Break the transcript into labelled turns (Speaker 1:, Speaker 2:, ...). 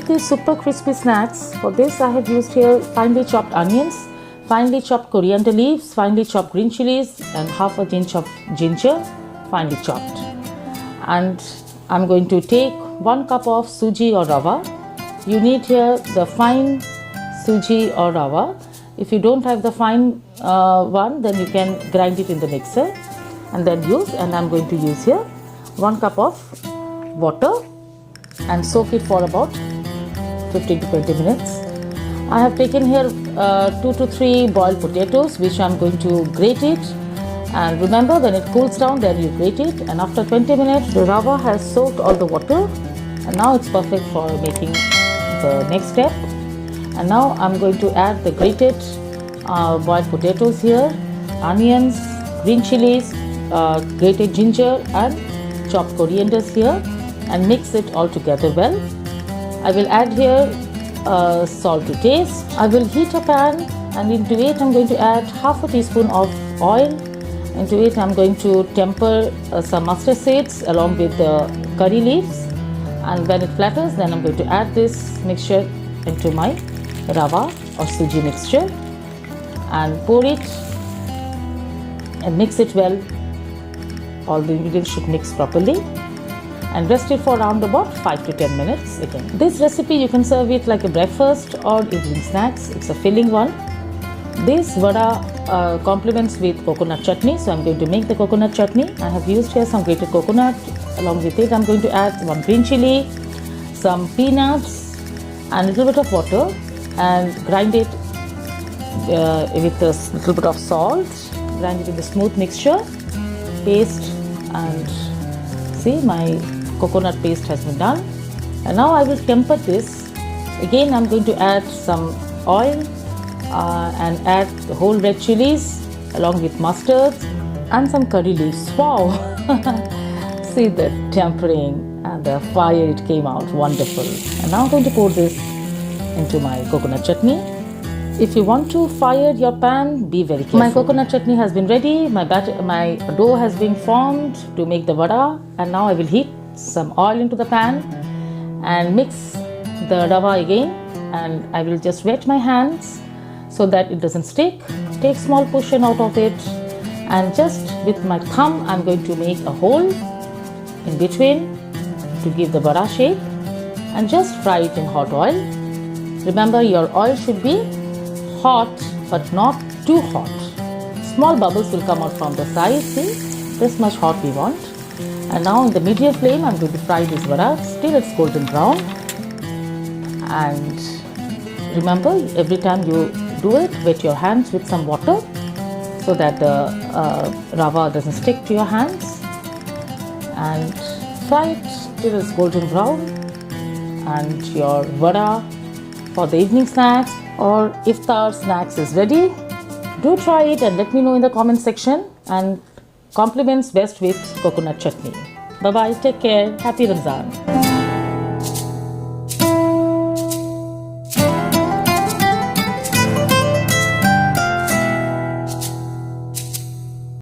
Speaker 1: make these super crispy snacks, for this I have used here finely chopped onions, finely chopped coriander leaves, finely chopped green chilies and half an inch of ginger, finely chopped. And I'm going to take 1 cup of suji or rava. You need here the fine suji or rava. If you don't have the fine one, then you can grind it in the mixer and then use. And I'm going to use here 1 cup of water and soak it for about 15 to 20 minutes. I have taken here 2 to 3 boiled potatoes, which I'm going to grate it. And remember, when it cools down, then you grate it. And after 20 minutes, the rava has soaked all the water. And now it's perfect for making the next step. And now I'm going to add the grated boiled potatoes here, onions, green chilies, grated ginger and chopped corianders here, and mix it all together well. I will add here salt to taste. I will heat a pan, and into it I'm going to add half a teaspoon of oil. Into it I'm going to temper some mustard seeds along with the curry leaves, and when it flatters, then I'm going to add this mixture into my rava or suji mixture and pour it and mix it well. All the ingredients should mix properly and rest it for around about 5 to 10 minutes again. This recipe you can serve it like a breakfast or evening snacks. It's a filling one. This vada complements with coconut chutney, so I'm going to make the coconut chutney. I have used here some grated coconut. Along with it I'm going to add 1 green chili, some peanuts and a little bit of water and grind it with a little bit of salt. Grind it in the smooth mixture paste, and see, my coconut paste has been done. And now I will temper this. Again I'm going to add some oil and add the whole red chilies along with mustard and some curry leaves. Wow! See the tempering and the fire, it came out wonderful. And now I'm going to pour this into my coconut chutney. If you want to fire your pan, be very careful. My coconut chutney has been ready. My dough has been formed to make the vada, and now I will heat some oil into the pan and mix the rava again, and I will just wet my hands so that it doesn't stick. Take small portion out of it, and just with my thumb I'm going to make a hole in between to give the vada shape, and just fry it in hot oil. Remember, your oil should be hot but not too hot. Small bubbles will come out from the sides. See, this much hot we want. And now in the medium flame I'm going to fry this vada till it's golden brown. And remember, every time you do it, wet your hands with some water so that the rava doesn't stick to your hands, and fry it till it's golden brown. And your vada for the evening snacks or iftar snacks is ready. Do try it and let me know in the comment section, and compliments best with coconut chutney. Bye bye, take care, happy Ramzan.